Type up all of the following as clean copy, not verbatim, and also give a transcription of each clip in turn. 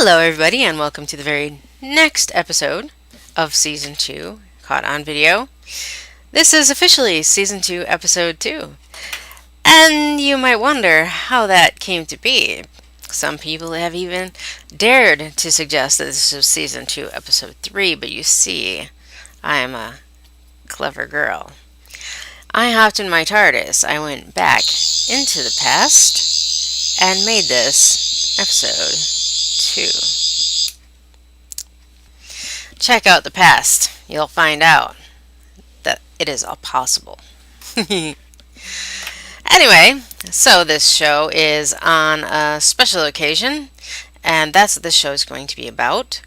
Hello, everybody, and welcome to the very next episode of Season 2, Caught on Video. This is officially Season 2, Episode 2. And you might wonder how that came to be. Some people have even dared to suggest that this is Season 2, Episode 3, but you see, I am a clever girl. I hopped in my TARDIS, I went back into the past, and made this Episode 2. Check out the past. You'll find out that it is all possible. Anyway, so this show is on a special occasion, and that's what this show is going to be about.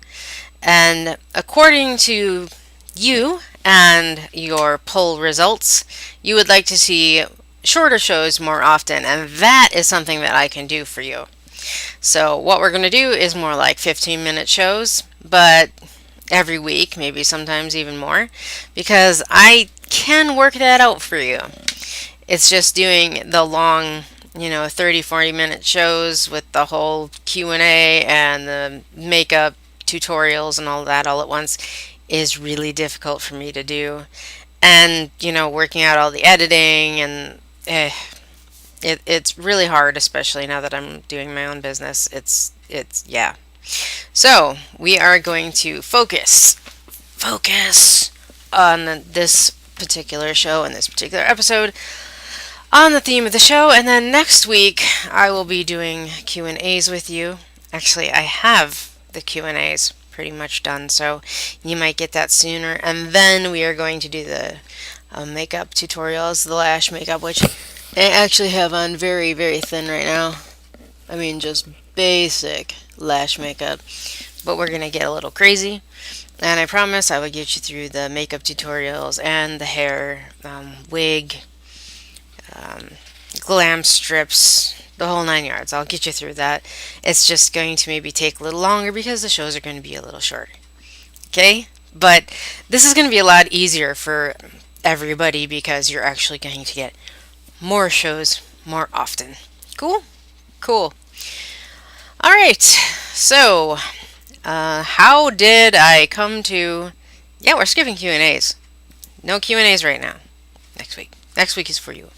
And according to you and your poll results, you would like to see shorter shows more often, and that is something that I can do for you. So what we're going to do is more like 15-minute shows, but every week, maybe sometimes even more, because I can work that out for you. It's just doing the long, 30-40 minute shows with the whole Q&A and the makeup tutorials and all that all at once is really difficult for me to do. And, working out all the editing and it's really hard, especially now that I'm doing my own business. Yeah. So, we are going to focus on this particular show and this particular episode on the theme of the show, and then next week I will be doing Q&As with you. Actually, I have the Q&As pretty much done, so you might get that sooner. And then we are going to do the makeup tutorials, the lash makeup, which I actually have on very, very thin right now. I mean, just basic lash makeup, but we're gonna get a little crazy, and I promise I will get you through the makeup tutorials and the hair, wig, glam strips, the whole 9 yards. I'll get you through that. It's just going to maybe take a little longer because the shows are going to be a little shorter. Okay? But this is going to be a lot easier for everybody because you're actually going to get more shows more often. Cool? Cool. Alright, so, how did I come to... Yeah, we're skipping Q&As. No Q&As right now. Next week. Next week is for you.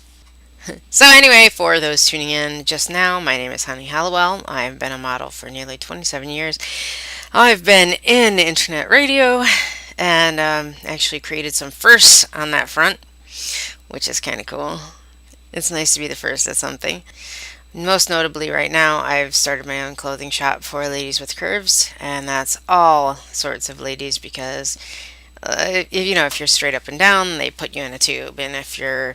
So anyway, for those tuning in just now, my name is Halliwell. I've been a model for nearly 27 years. I've been in internet radio and actually created some firsts on that front, which is kind of cool. It's nice to be the first at something. Most notably right now, I've started my own clothing shop for ladies with curves, and that's all sorts of ladies because, if you're straight up and down, they put you in a tube, and if you're,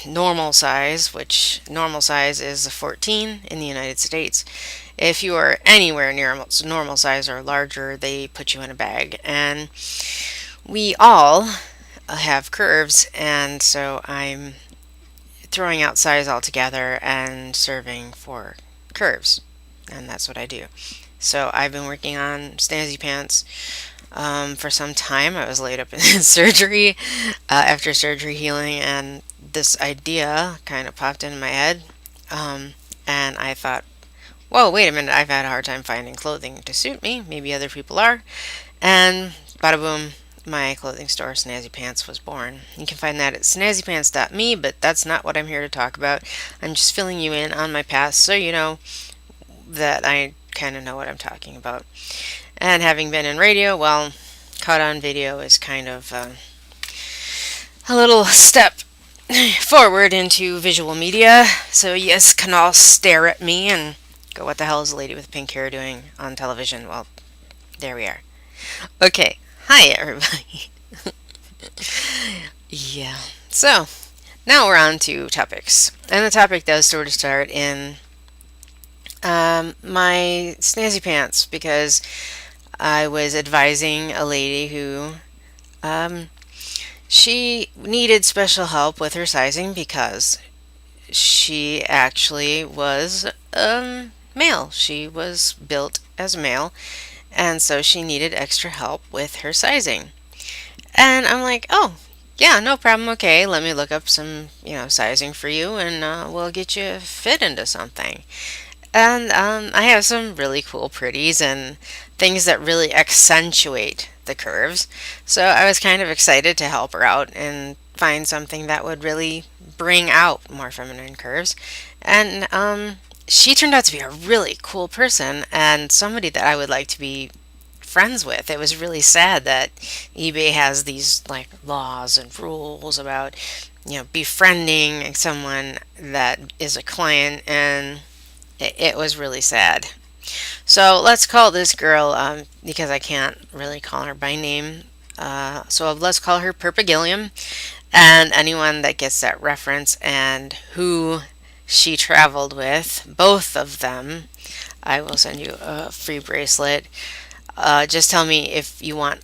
normal size, which normal size is a 14 in the United States, if you are anywhere near normal size or larger, they put you in a bag, and we all have curves, and so I'm throwing out size altogether and serving for curves, and that's what I do. So I've been working on snazzy pants for some time. I was laid up in surgery after surgery healing, and this idea kind of popped into my head, and I thought, whoa, wait a minute, I've had a hard time finding clothing to suit me, maybe other people are, and bada boom, my clothing store, Snazzy Pants, was born. You can find that at snazzypants.me, but that's not what I'm here to talk about. I'm just filling you in on my past so you know that I kind of know what I'm talking about. And having been in radio, well, Caught on Video is kind of a little step forward into visual media. So yes, can all stare at me and go, what the hell is a lady with pink hair doing on television? Well, there we are. Okay. Hi, everybody. Yeah. So, now we're on to topics. And the topic does sort of start in my snazzy pants, because I was advising a lady who she needed special help with her sizing because she actually was male. She was built as a male, and so she needed extra help with her sizing. And I'm like, oh, yeah, no problem. Okay, let me look up some, sizing for you, and we'll get you fit into something. And I have some really cool pretties and things that really accentuate the curves. So I was kind of excited to help her out and find something that would really bring out more feminine curves. And she turned out to be a really cool person and somebody that I would like to be friends with. It was really sad that eBay has these like laws and rules about, befriending someone that is a client, and it was really sad. So let's call this girl, because I can't really call her by name. So let's call her Perpigillium. And anyone that gets that reference and who she traveled with, both of them, I will send you a free bracelet. Just tell me if you want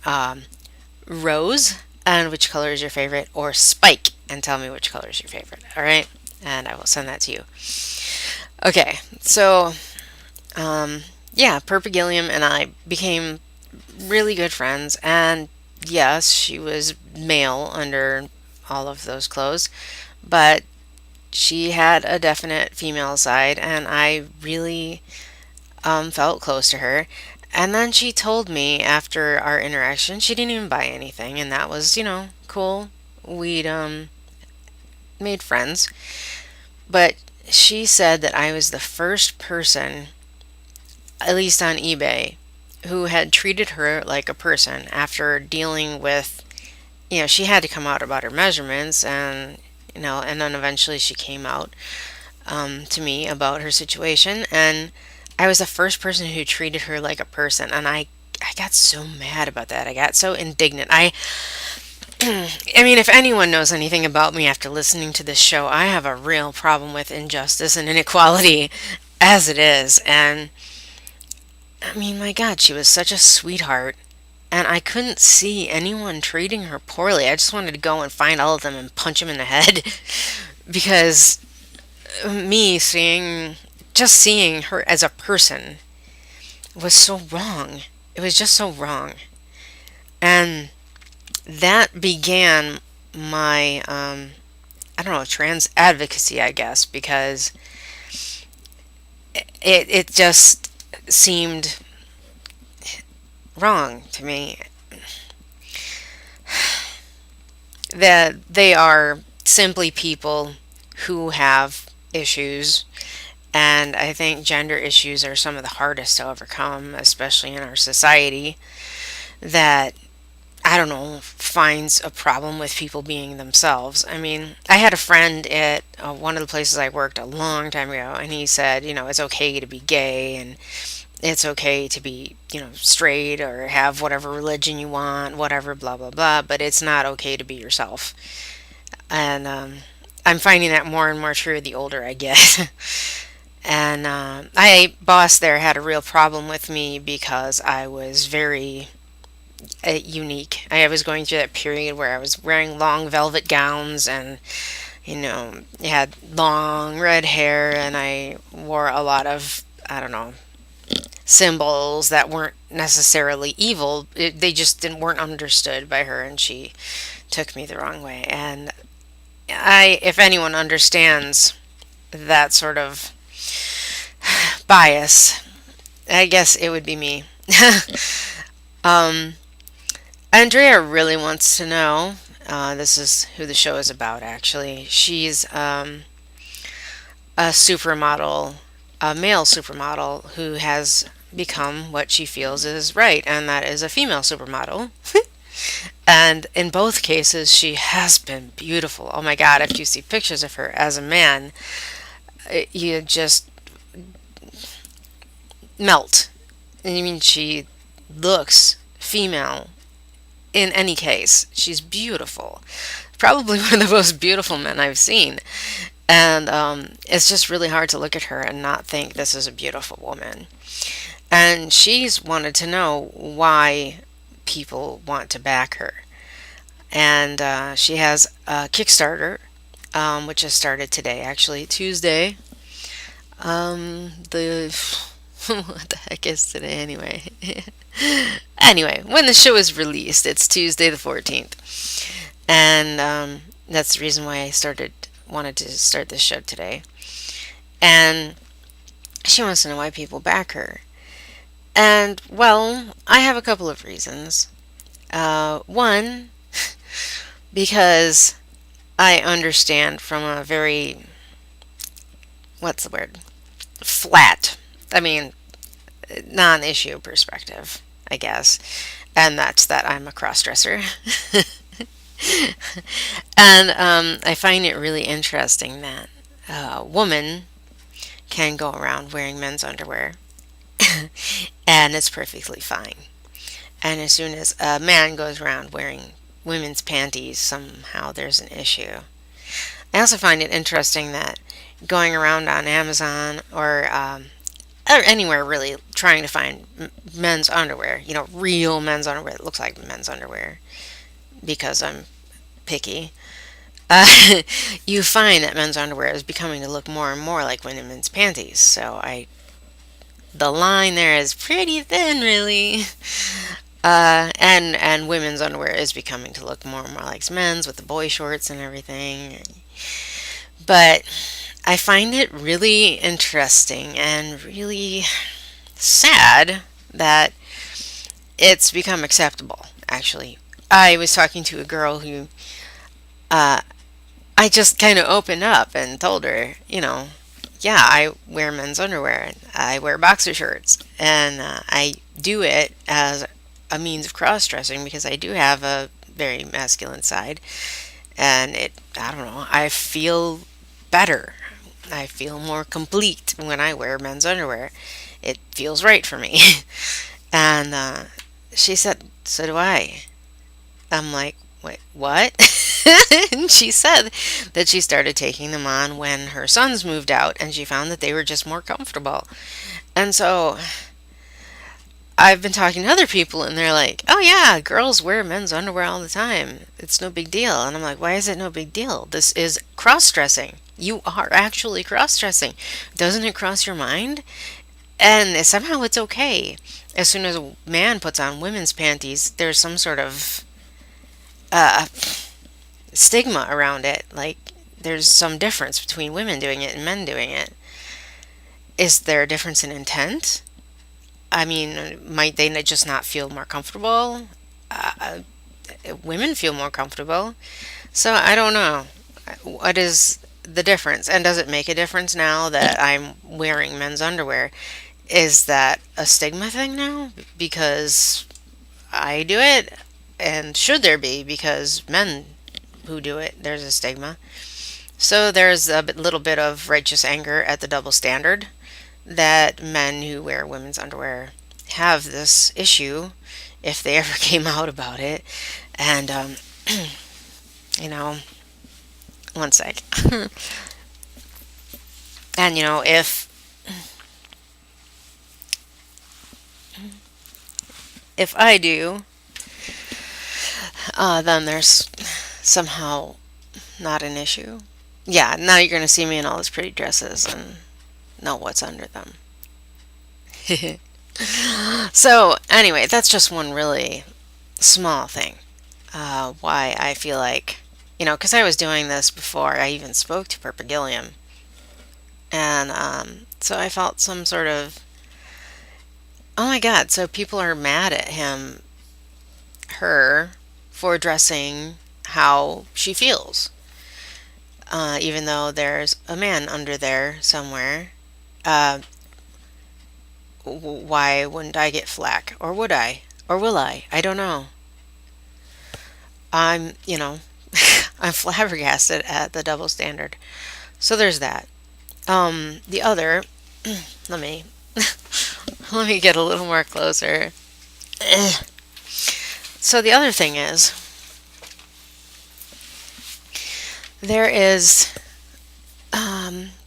rose and which color is your favorite, or spike and tell me which color is your favorite. All right, and I will send that to you. Okay, so yeah, Perpigillium and I became really good friends, and yes, she was male under all of those clothes, but she had a definite female side, and I really felt close to her. And then she told me after our interaction, she didn't even buy anything, and that was, cool. We'd made friends, but she said that I was the first person, at least on eBay, who had treated her like a person after dealing with, she had to come out about her measurements, and, and then eventually she came out to me about her situation, and I was the first person who treated her like a person, and I got so mad about that. I got so indignant. I mean, if anyone knows anything about me after listening to this show, I have a real problem with injustice and inequality as it is. And I mean, my God, she was such a sweetheart. And I couldn't see anyone treating her poorly. I just wanted to go and find all of them and punch them in the head. Because just seeing her as a person was so wrong. It was just so wrong. And that began my, I don't know, trans advocacy, I guess, because it just seemed wrong to me that they are simply people who have issues. And I think gender issues are some of the hardest to overcome, especially in our society, that, I don't know, finds a problem with people being themselves. I mean, I had a friend at one of the places I worked a long time ago, and he said, it's okay to be gay, and it's okay to be, straight, or have whatever religion you want, whatever, blah, blah, blah, but it's not okay to be yourself. And I'm finding that more and more true the older I get. And my boss there had a real problem with me because I was very unique. I was going through that period where I was wearing long velvet gowns and, had long red hair, and I wore a lot of, I don't know, symbols that weren't necessarily evil. They just weren't understood by her, and she took me the wrong way. And if anyone understands that sort of bias, I guess it would be me. um, Andrea really wants to know. This is who the show is about, actually. She's a supermodel, a male supermodel who has become what she feels is right, and that is a female supermodel. And in both cases, she has been beautiful. Oh my God, if you see pictures of her as a man, you just melt. I mean, she looks female in any case. She's beautiful. Probably one of the most beautiful men I've seen. And it's just really hard to look at her and not think this is a beautiful woman. And she's wanted to know why people want to back her. And she has a Kickstarter, which has started today, actually, Tuesday. The what the heck is today anyway? Anyway, when the show is released, it's Tuesday the 14th. And that's the reason why I wanted to start this show today. And She wants to know why people back her. And, well, I have a couple of reasons. One, because I understand from a very, what's the word? Flat, I mean, non issue perspective, I guess. And that's that I'm a cross dresser. And I find it really interesting that a woman can go around wearing men's underwear and it's perfectly fine. And as soon as a man goes around wearing women's panties, somehow there's an issue. I also find it interesting that going around on Amazon or anywhere really trying to find men's underwear, real men's underwear that looks like men's underwear, because I'm picky, uh, you find that men's underwear is becoming to look more and more like women's panties. The line there is pretty thin, really. And women's underwear is becoming to look more and more like men's with the boy shorts and everything. But I find it really interesting and really sad that it's become acceptable, actually. I was talking to a girl who uh, I just kind of opened up and told her, yeah, I wear men's underwear. I wear boxer shorts. And I do it as a means of cross dressing because I do have a very masculine side. And I don't know, I feel better. I feel more complete when I wear men's underwear. It feels right for me. And she said, so do I. I'm like, wait, what? And she said that she started taking them on when her sons moved out and she found that they were just more comfortable. And so I've been talking to other people and they're like, oh yeah, girls wear men's underwear all the time. It's no big deal. And I'm like, why is it no big deal? This is cross dressing. You are actually cross dressing. Doesn't it cross your mind? And somehow it's okay. As soon as a man puts on women's panties, there's some sort of uh, stigma around it. Like, there's some difference between women doing it and men doing it. Is there a difference in intent? I mean, might they just not feel more comfortable? Uh, Women feel more comfortable. So I don't know. What is the difference? And does it make a difference now that I'm wearing men's underwear? Is that a stigma thing now? Because I do it? And should there be? Because men who do it, there's a stigma. So there's a little bit of righteous anger at the double standard that men who wear women's underwear have this issue if they ever came out about it. And, you know, one sec. And, if I do, then there's somehow not an issue. Yeah, now you're going to see me in all these pretty dresses and know what's under them. So, anyway, that's just one really small thing. Why I feel like, because I was doing this before I even spoke to Perpigillium. And so I felt some sort of, oh my God, so people are mad at her, for dressing how she feels. Even though there's a man under there somewhere. Uh, why wouldn't I get flack? Or would I? Or will I? I don't know. I'm, I'm flabbergasted at the double standard. So there's that. The other, let me, let me get a little more closer. So the other thing is, there is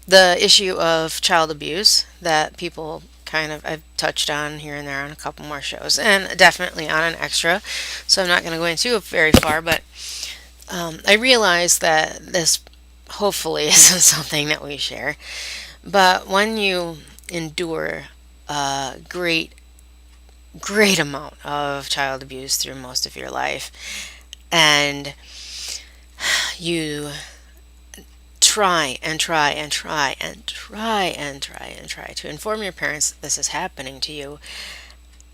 the issue of child abuse that people kind of I've touched on here and there on a couple more shows, and definitely on an extra. So I'm not going to go into it very far, but I realize that this hopefully isn't something that we share. But when you endure a great amount of child abuse through most of your life, and you try and try and try and try and try and try to inform your parents that this is happening to you.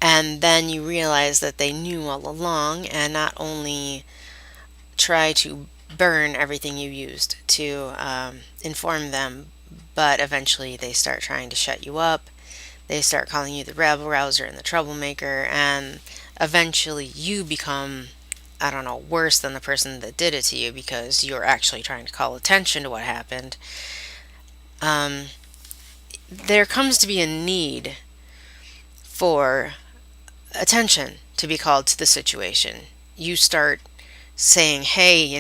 And then you realize that they knew all along, and not only try to burn everything you used to inform them, but eventually they start trying to shut you up. They start calling you the rabble rouser and the troublemaker, and eventually you become, I don't know, worse than the person that did it to you because you're actually trying to call attention to what happened. There comes to be a need for attention to be called to the situation. You start saying, hey,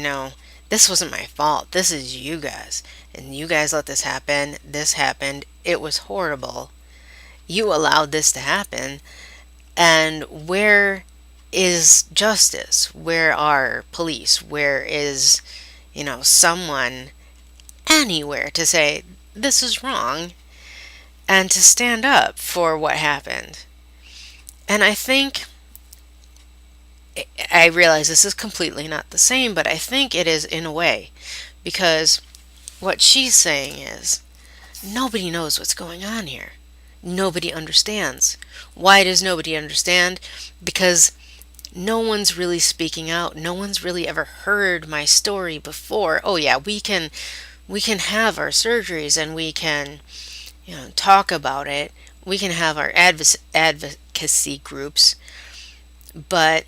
this wasn't my fault. This is you guys. And you guys let this happen. This happened. It was horrible. You allowed this to happen. And where is justice? Where are police? Where is, someone anywhere to say, this is wrong, and to stand up for what happened? And I realize this is completely not the same, but I think it is in a way, because what she's saying is, nobody knows what's going on here. Nobody understands. Why does nobody understand? Because no one's really speaking out. No one's really ever heard my story before. Oh yeah, we can have our surgeries, and we can, talk about it. We can have our advocacy groups, but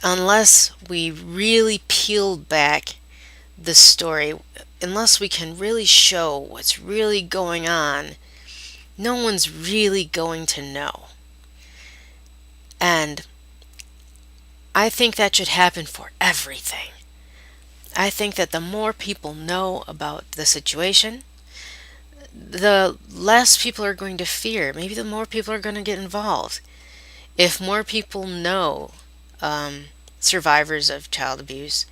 unless we really peel back the story, unless we can really show what's really going on, no one's really going to know. And I think that should happen for everything. I think that the more people know about the situation, the less people are going to fear. Maybe the more people are going to get involved. If more people know survivors of child abuse,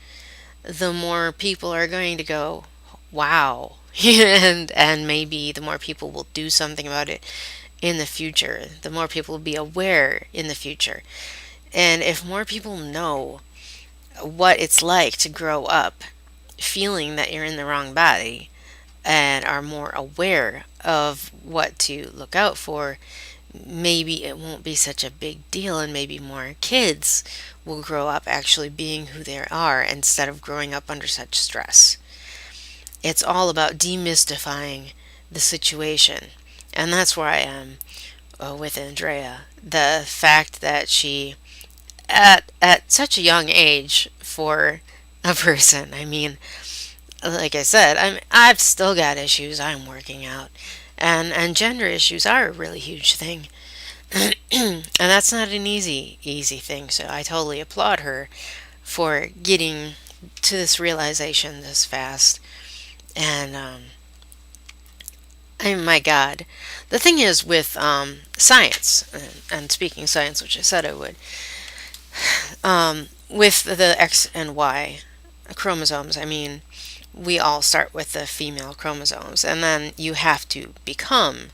the more people are going to go, wow. and maybe the more people will do something about it in the future. The more people will be aware in the future. And if more people know what it's like to grow up feeling that you're in the wrong body, and are more aware of what to look out for, maybe it won't be such a big deal, and maybe more kids will grow up actually being who they are instead of growing up under such stress. It's all about demystifying the situation, and that's where I am with Andreja. The fact that she, at such a young age for a person, I mean, like I said, I've still got issues I'm working out, and gender issues are a really huge thing, and that's not an easy thing. So I totally applaud her for getting to this realization this fast. And my God, the thing is with science, and speaking science, which I said I would, with the X and Y chromosomes, I mean, we all start with the female chromosomes, and then you have to become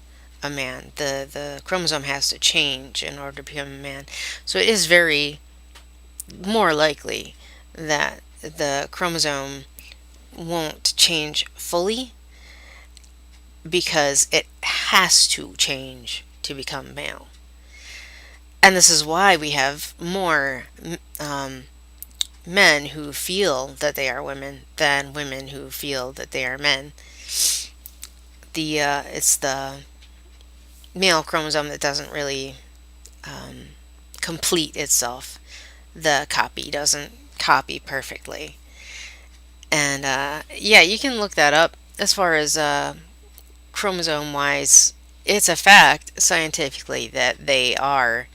a man. The chromosome has to change in order to become a man. So it is very more likely that the chromosome won't change fully, because it has to change to become male. And this is why we have more men who feel that they are women than women who feel that they are men. It's the male chromosome that doesn't really complete itself. The copy doesn't copy perfectly. And yeah, you can look that up. As far as chromosome wise, it's a fact scientifically that they are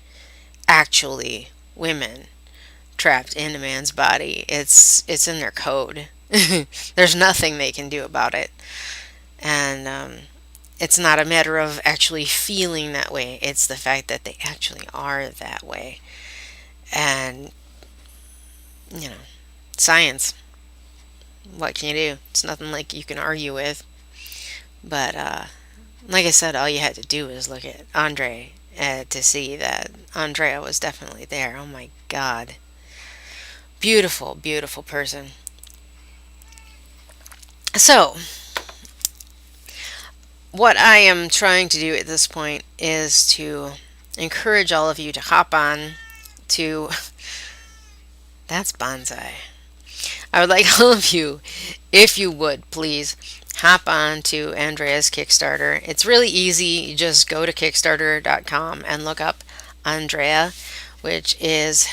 actually women trapped in a man's body. It's in their code. There's nothing they can do about it. And it's not a matter of actually feeling that way. It's the fact that they actually are that way. And, science. What can you do? It's nothing like you can argue with. But, like I said, all you had to do was look at Andre to see that Andreja was definitely there. Oh my God. Beautiful, beautiful person. So, what I am trying to do at this point is to encourage all of you to hop on to that's bonsai. I would like all of you, if you would, please hop on to Andreja's Kickstarter. It's really easy. You just go to Kickstarter.com and look up Andreja, which is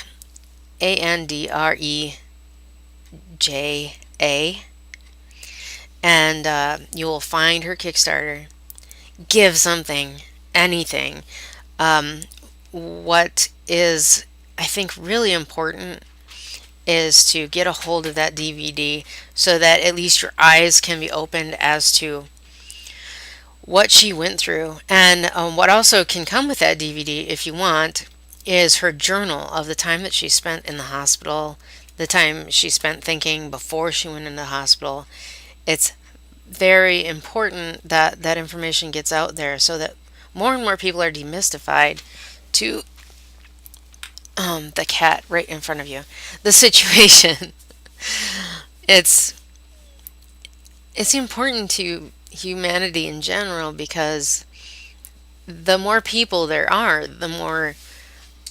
AndreJA, and you will find her Kickstarter. Give something, anything. Um, what is, I think, really important is to get a hold of that DVD so that at least your eyes can be opened as to what she went through. And what also can come with that DVD, if you want, is her journal of the time that she spent in the hospital, the time she spent thinking before she went into the hospital. It's very important that that information gets out there so that more and more people are demystified to the cat right in front of you, the situation. it's it's important to humanity in general because the more people there are, the more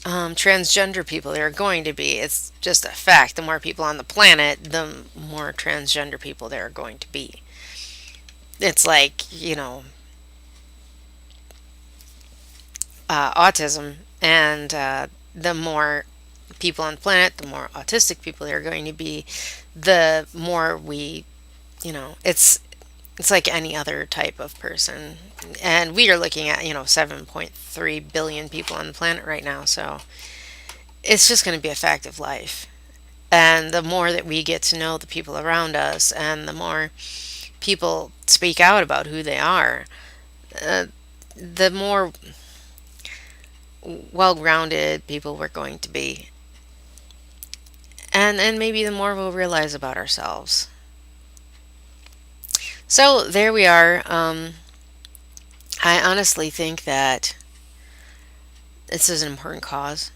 transgender people there are going to be. It's just a fact. The more people on the planet, the more transgender people there are going to be. It's like, autism, and the more people on the planet, the more autistic people there are going to be, the more we, it's like any other type of person. And we are looking at, 7.3 billion people on the planet right now. So it's just going to be a fact of life. And the more that we get to know the people around us and the more people speak out about who they are, the more well-rounded people we're going to be. And maybe the more we'll realize about ourselves. So there we are. I honestly think that this is an important cause.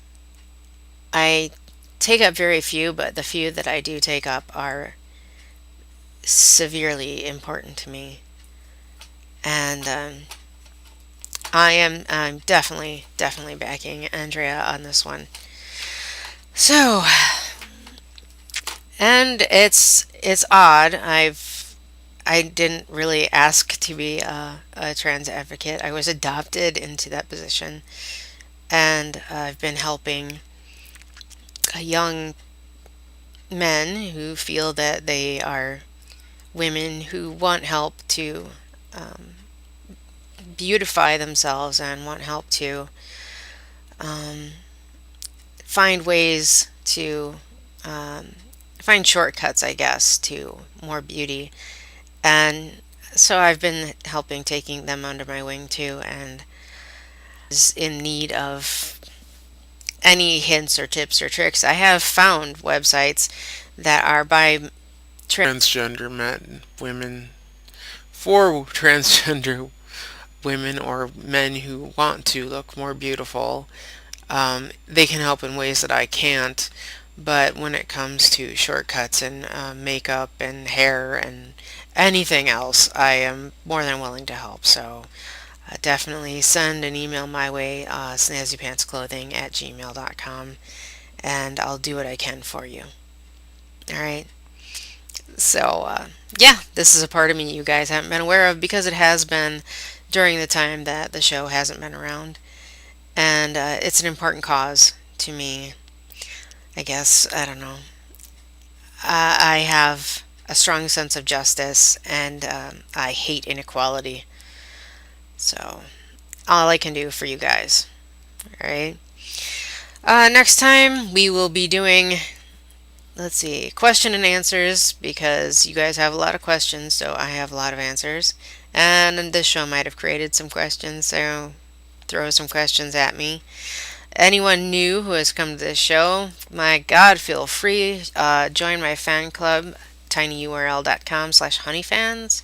I take up very few, but the few that I do take up are severely important to me. And I'm definitely backing Andreja on this one. So, and it's odd. I didn't really ask to be a trans advocate. I was adopted into that position, and I've been helping young men who feel that they are women who want help to beautify themselves and want help to find ways to find shortcuts, I guess, to more beauty. And so I've been helping taking them under my wing too, and is in need of any hints or tips or tricks. I have found websites that are by transgender men, women, for transgender women or men who want to look more beautiful. They can help in ways that I can't, but when it comes to shortcuts and makeup and hair and anything else, I am more than willing to help. So definitely send an email my way, snazzypantsclothing@gmail.com, and I'll do what I can for you. All right. So, yeah, this is a part of me you guys haven't been aware of because it has been during the time that the show hasn't been around. And it's an important cause to me. I guess, I don't know. I have a strong sense of justice and I hate inequality. So, all I can do for you guys. Alright. Next time we will be doing, let's see, question and answers because you guys have a lot of questions, so I have a lot of answers. And this show might have created some questions, so throw some questions at me. Anyone new who has come to this show, my God, feel free. Join my fan club, tinyurl.com/honeyfans.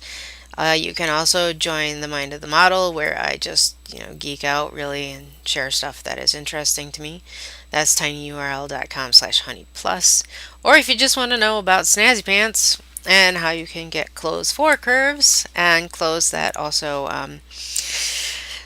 You can also join the Mind of the Model, where I just, geek out really and share stuff that is interesting to me. That's tinyurl.com/honeyplus. Or if you just want to know about Snazzy Pants, and how you can get clothes for curves and clothes that also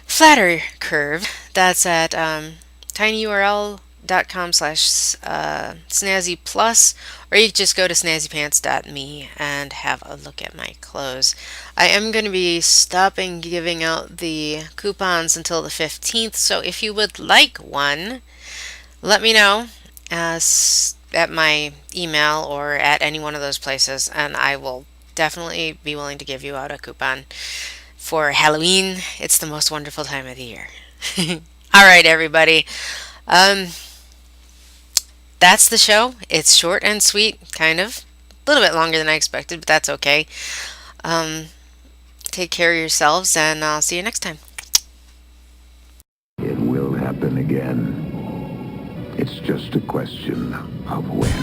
flatter curve. That's at tinyurl.com/snazzy plus, or you can just go to snazzypants.me and have a look at my clothes. I am going to be stopping giving out the coupons until the 15th, so if you would like one, let me know at my email or at any one of those places, and I will definitely be willing to give you out a coupon for Halloween. It's the most wonderful time of the year. All right, everybody. Um, that's the show. It's short and sweet, kind of. A little bit longer than I expected, but that's okay. Um, take care of yourselves, and I'll see you next time. It will happen again. It's just a question of when.